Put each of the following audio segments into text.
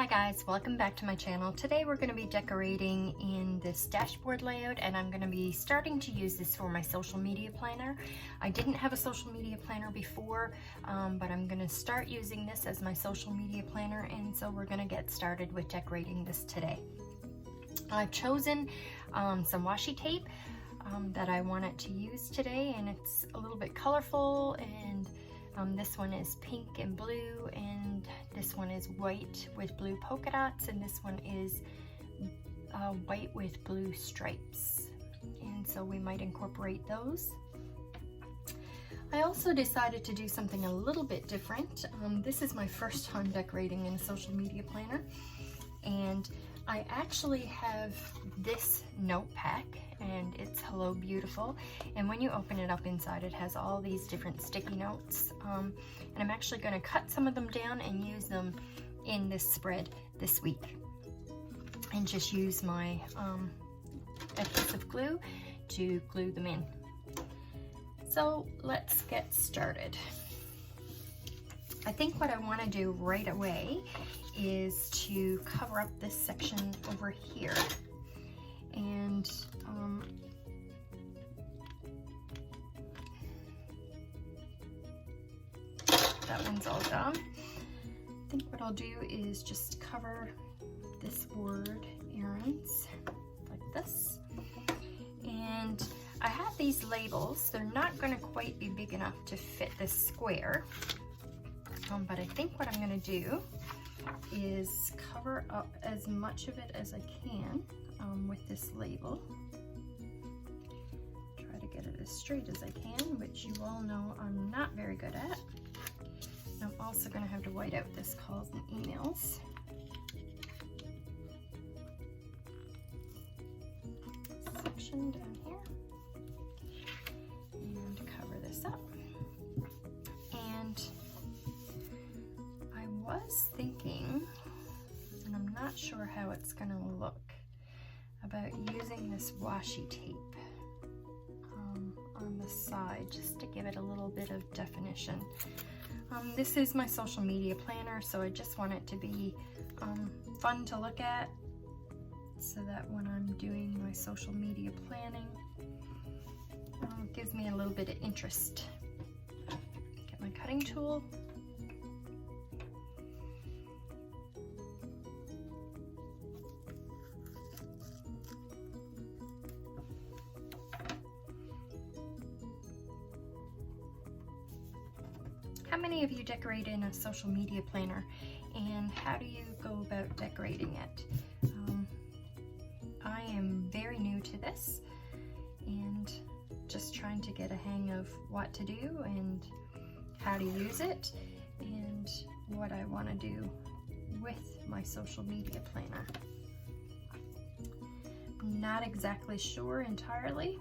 Hi guys, welcome back to my channel. Today we're going to be decorating in this dashboard layout, and I'm going to be starting to use this for my social media planner. I didn't have a social media planner before, but I'm going to start using this as my social media planner, and so we're going to get started with decorating this today. I've chosen some washi tape that I wanted to use today, and it's a little bit colorful, and this one is pink and blue, and this one is white with blue polka dots, and this one is white with blue stripes, and so we might incorporate those. I also decided to do something a little bit different. This is my first time decorating in a social media planner, and I actually have this note pack, and it's Hello Beautiful, and when you open it up inside it has all these different sticky notes, and I'm actually going to cut some of them down and use them in this spread this week, and just use my adhesive glue to glue them in. So let's get started. I think what I want to do right away is to cover up this section over here, and that one's all done. I think what I'll do is just cover this word errands like this, and I have these labels. They're not going to quite be big enough to fit this square, but I think what I'm going to do is cover up as much of it as I can with this label. Try to get it as straight as I can, which you all know I'm not very good at. I'm also going to have to white out this calls and emails. Section down here, and cover this up. And I was thinking, and I'm not sure how it's going to look, about using this washi tape on the side just to give it a little bit of definition. This is my social media planner, so I just want it to be fun to look at, so that when I'm doing my social media planning, it gives me a little bit of interest. Get my cutting tool. How many of you decorate in a social media planner, and how do you go about decorating it? I am very new to this and just trying to get a hang of what to do and how to use it and what I want to do with my social media planner. I'm not exactly sure entirely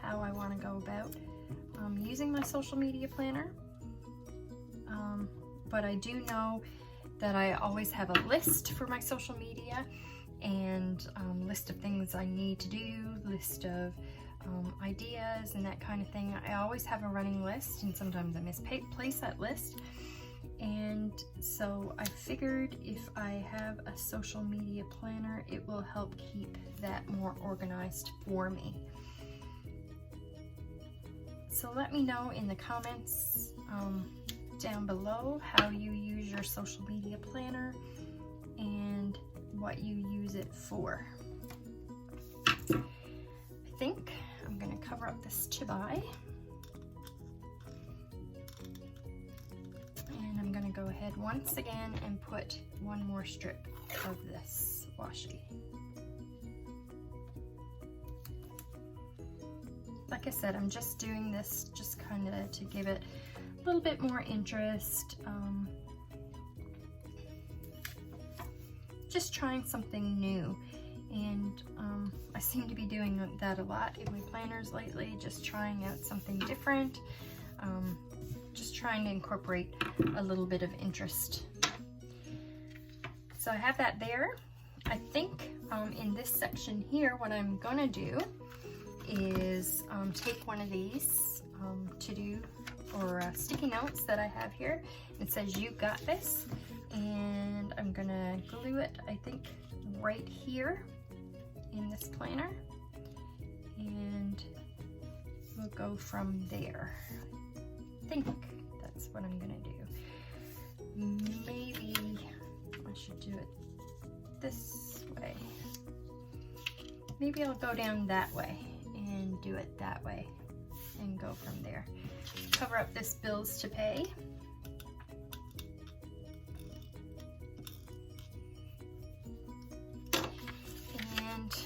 how I want to go about using my social media planner. But I do know that I always have a list for my social media, and list of things I need to do, list of ideas and that kind of thing. I always have a running list, and sometimes I misplace that list. And so I figured if I have a social media planner, it will help keep that more organized for me. So let me know in the comments down below how you use your social media planner and what you use it for. I think I'm going to cover up this chibai, and I'm going to go ahead once again and put one more strip of this washi. Like I said, I'm just doing this just kind of to give it a little bit more interest, just trying something new, and I seem to be doing that a lot in my planners lately, just trying out something different, just trying to incorporate a little bit of interest. So I have that there. I think in this section here, what I'm gonna do is take one of these sticky notes that I have here. It says "You got this." and I'm gonna glue it, I think, right here in this planner, and we'll go from there. I think that's what I'm gonna do. Maybe I should do it this way. Maybe I'll go down that way and do it that way and go from there. Cover up this bills to pay. And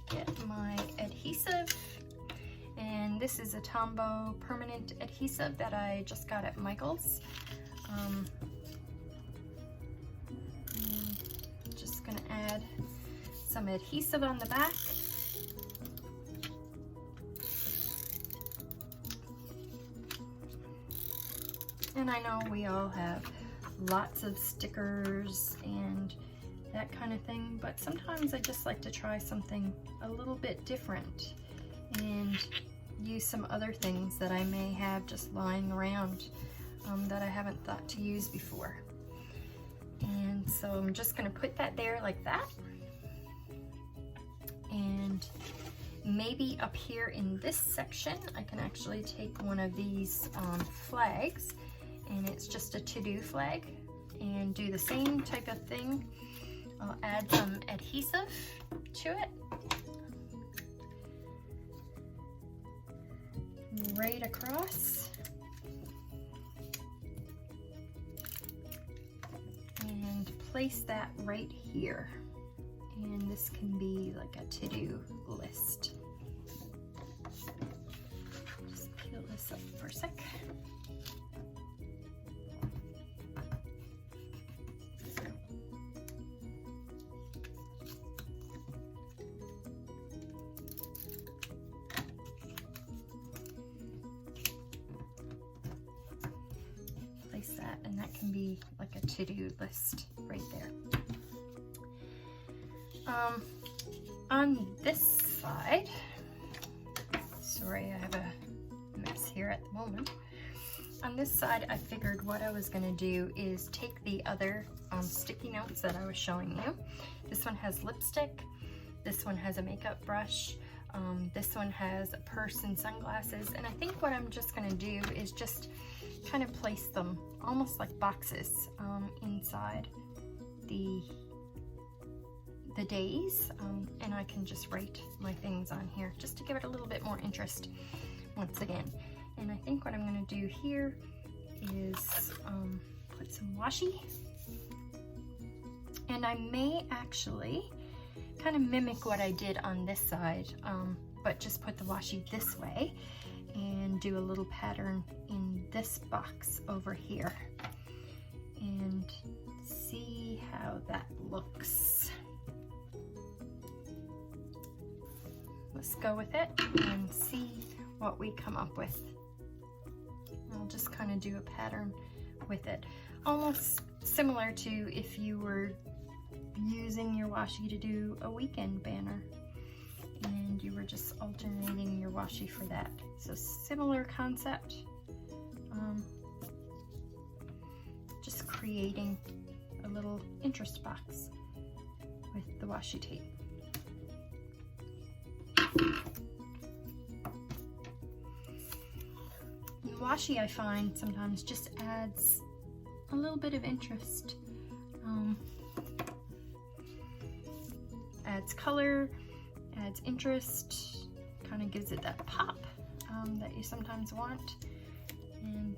get my adhesive. And this is a Tombow permanent adhesive that I just got at Michael's. Just gonna add some adhesive on the back. And I know we all have lots of stickers and that kind of thing, but sometimes I just like to try something a little bit different and use some other things that I may have just lying around that I haven't thought to use before. And so I'm just going to put that there like that. And maybe up here in this section, I can actually take one of these flags, and it's just a to-do flag, and do the same type of thing. I'll add some adhesive to it. Right across. And place that right here. And this can be like a to-do list. Just peel this up for a sec. Place that, and that can be like a to-do list right there. On this side, sorry, I have a mess here at the moment. On this side, I figured what I was going to do is take the other sticky notes that I was showing you. This one has lipstick, this one has a makeup brush, this one has a purse and sunglasses, and I think what I'm just going to do is just kind of place them almost like boxes inside the days, and I can just write my things on here just to give it a little bit more interest once again. And I think what I'm going to do here is put some washi, and I may actually kind of mimic what I did on this side, but just put the washi this way and do a little pattern in this box over here and see how that looks. Let's go with it and see what we come up with. I'll just kind of do a pattern with it, almost similar to if you were using your washi to do a weekend banner and you were just alternating your washi for that. So similar concept, just creating a little interest box with the washi tape. And washi, I find, sometimes just adds a little bit of interest. Adds color, adds interest, kind of gives it that pop that you sometimes want. And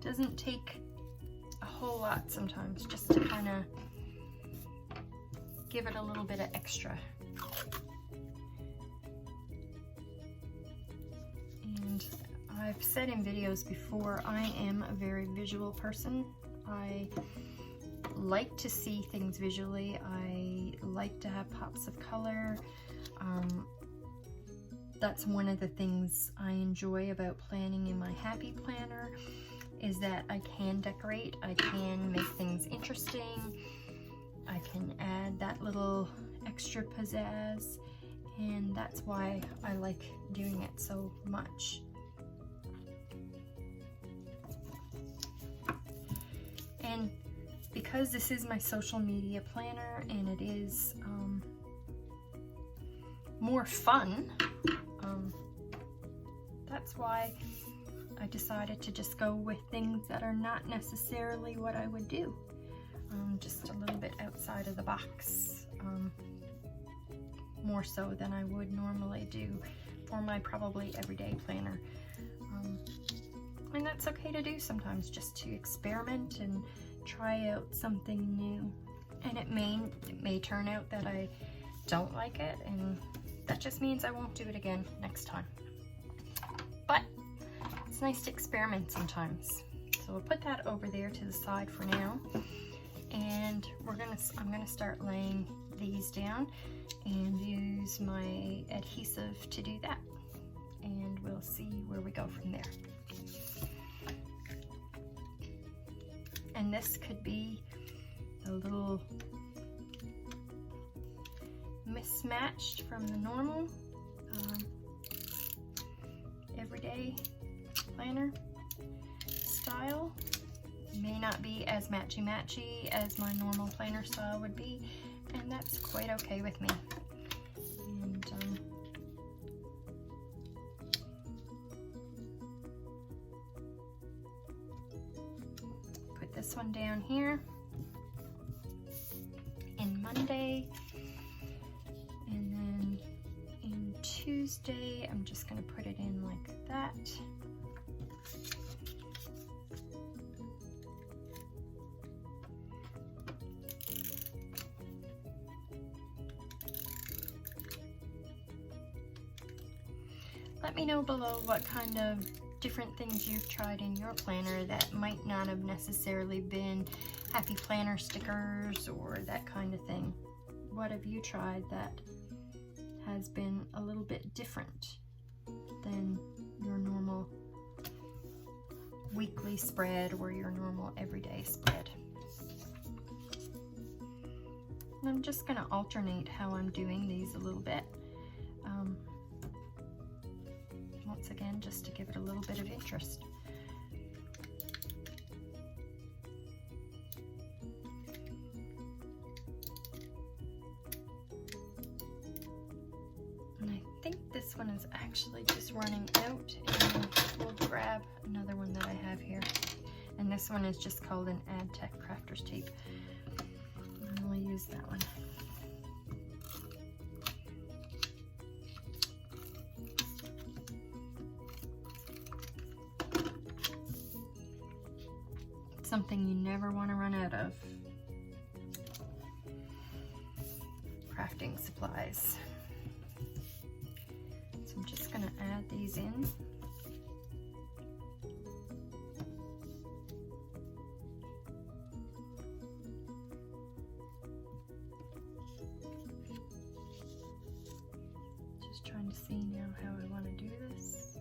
doesn't take a whole lot sometimes, just to kind of give it a little bit of extra. And I've said in videos before, I am a very visual person. I like to see things visually. I like to have pops of color. That's one of the things I enjoy about planning in my happy planner, is that I can decorate, I can make things interesting, I can add that little extra pizzazz, and that's why I like doing it so much. And because this is my social media planner and it is more fun, that's why I decided to just go with things that are not necessarily what I would do. Just a little bit outside of the box, more so than I would normally do for my probably everyday planner. And that's okay to do sometimes, just to experiment and try out something new. And it may turn out that I don't like it, and that just means I won't do it again next time. But it's nice to experiment sometimes. So we'll put that over there to the side for now. And I'm gonna start laying these down and use my adhesive to do that. And we'll see where we go from there. And this could be a little mismatched from the normal everyday planner style. May not be as matchy-matchy as my normal planner style would be, and that's quite okay with me. And put this one down here in Monday, and then in Tuesday I'm just going to put it in like that. Let me know below what kind of different things you've tried in your planner that might not have necessarily been happy planner stickers or that kind of thing. What have you tried that has been a little bit different than your normal weekly spread or your normal everyday spread? And I'm just going to alternate how I'm doing these a little bit. Once again, just to give it a little bit of interest. And I think this one is actually just running out, and we'll grab another one that I have here. And this one is just called an AdTech Crafter's Tape. And we'll use that one. Something you never want to run out of. Crafting supplies. So I'm just going to add these in. Just trying to see now how I want to do this.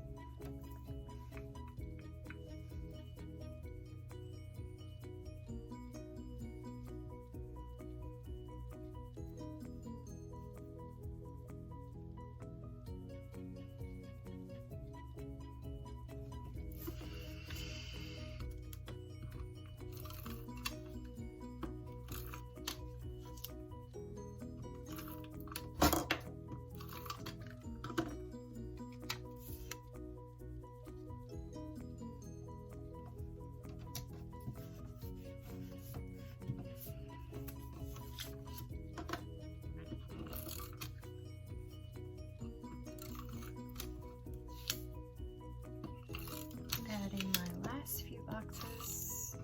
Adding my last few boxes.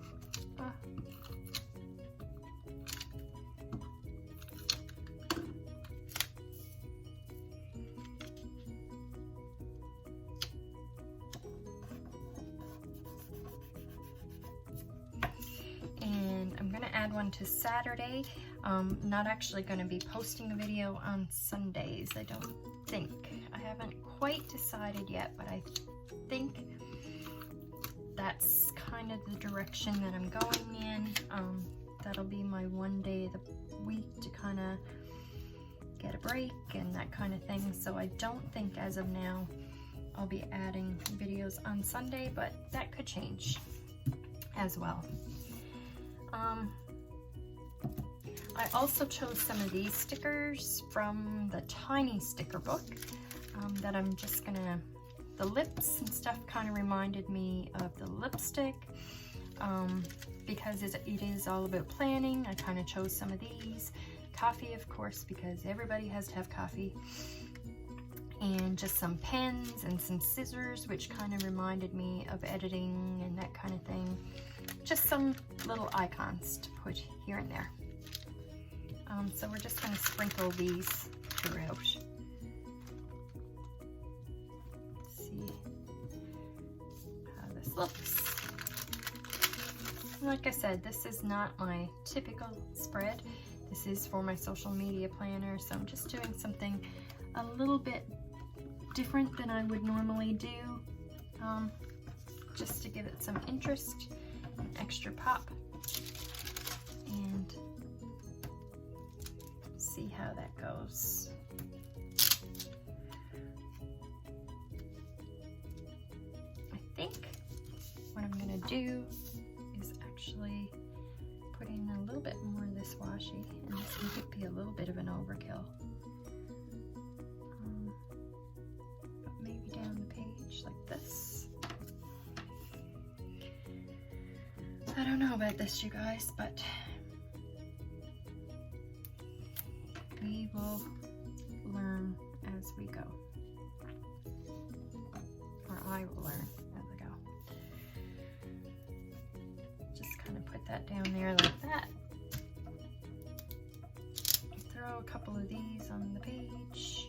And I'm going to add one to Saturday. Not actually going to be posting a video on Sundays, I don't think. I haven't quite decided yet, but I think that's kind of the direction that I'm going in. That'll be my one day of the week to kind of get a break and that kind of thing. So I don't think as of now I'll be adding videos on Sunday, but that could change as well. I also chose some of these stickers from the tiny sticker book that I'm just gonna, the lips and stuff kind of reminded me of the lipstick. Because it is all about planning, I kind of chose some of these. Coffee, of course, because everybody has to have coffee. And just some pens and some scissors, which kind of reminded me of editing and that kind of thing. Just some little icons to put here and there. So we're just going to sprinkle these throughout. Let's see how this looks. Like I said, this is not my typical spread. This is for my social media planner, so I'm just doing something a little bit different than I would normally do, just to give it some interest and extra pop, and see how that goes. I think what I'm gonna do is actually put in a little bit more of this washi, and this might be a little bit of an overkill. But maybe down the page like this. I don't know about this, you guys, but we will learn as we go. Or I will learn as I go. Just kind of put that down there like that. Throw a couple of these on the page.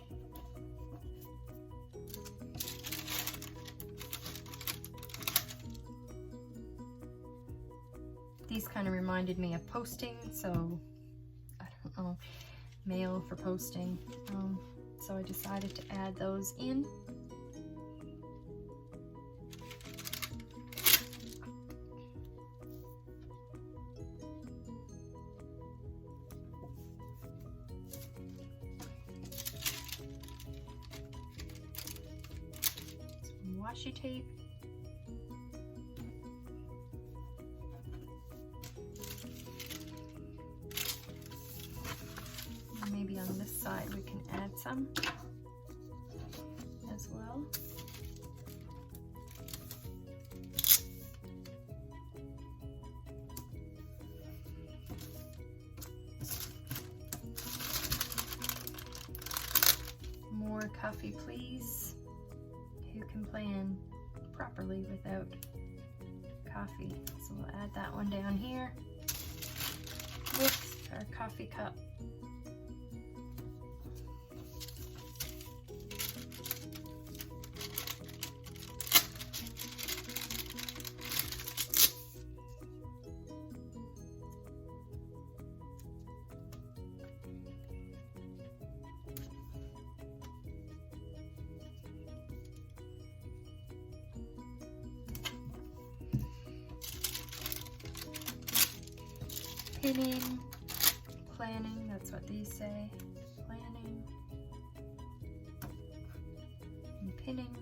These kind of reminded me of posting, so I don't know, mail for posting. So I decided to add those in. Some washi tape. Maybe on this side we can add some as well. More coffee, please. Who can plan properly without coffee? So we'll add that one down here with our coffee cup. Pinning, planning, that's what these say. Planning and pinning.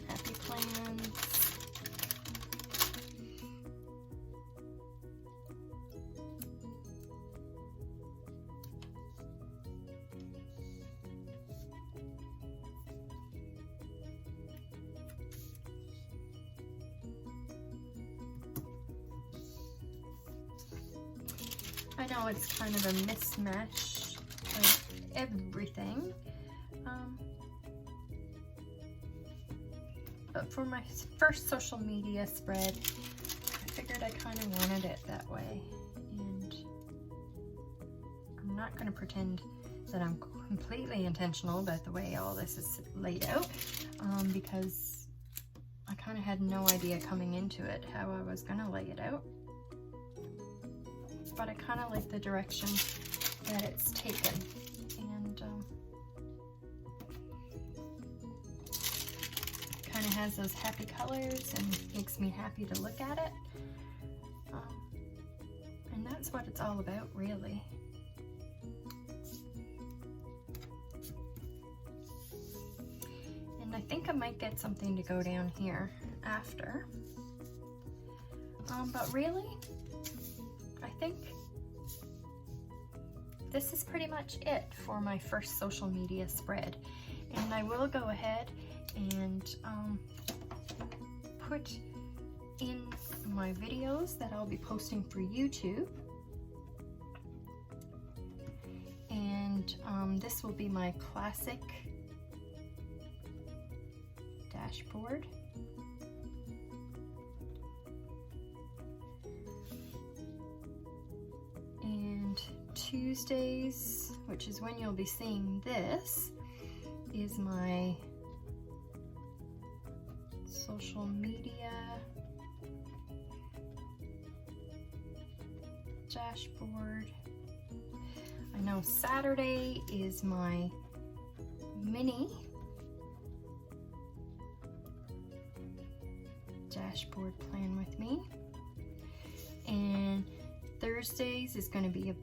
Happy plans. I know it's kind of a mismatch of everything, but for my first social media spread, I figured I kind of wanted it that way, and I'm not going to pretend that I'm completely intentional about the way all this is laid out, because I kind of had no idea coming into it how I was going to lay it out. But I kind of like the direction that it's taken, and kind of has those happy colors and makes me happy to look at it, and that's what it's all about, really. And I think I might get something to go down here after. But really, I think this is pretty much it for my first social media spread. And I will go ahead and put in my videos that I'll be posting for YouTube. And this will be my classic dashboard. And Tuesdays, which is when you'll be seeing this, is my social media dashboard. I know Saturday is my mini dashboard plan with me, and Thursdays is going to be a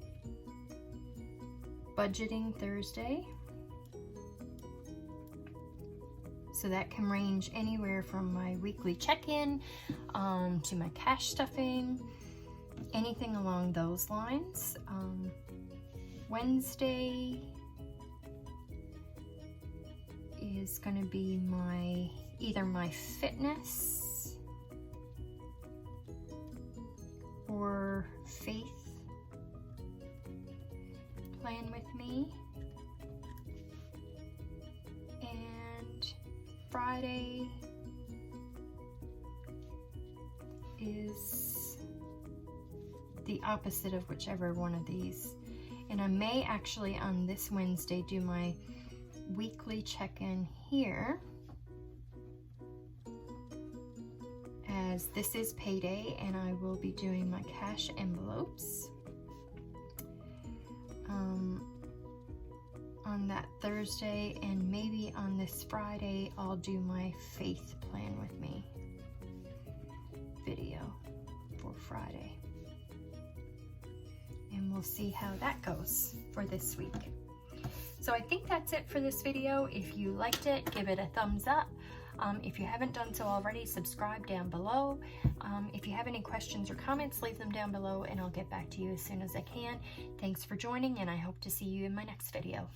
budgeting Thursday. So that can range anywhere from my weekly check-in to my cash stuffing, anything along those lines. Wednesday is going to be my either my fitness or faith plan with me, and Friday is the opposite of whichever one of these. And I may actually on this Wednesday do my weekly check-in here, as this is payday and I will be doing my cash envelopes on that Thursday, and maybe on this Friday I'll do my faith plan with me video for Friday. And we'll see how that goes for this week. So I think that's it for this video. If you liked it, give it a thumbs up. If you haven't done so already, subscribe down below. If you have any questions or comments, leave them down below and I'll get back to you as soon as I can. Thanks for joining, and I hope to see you in my next video.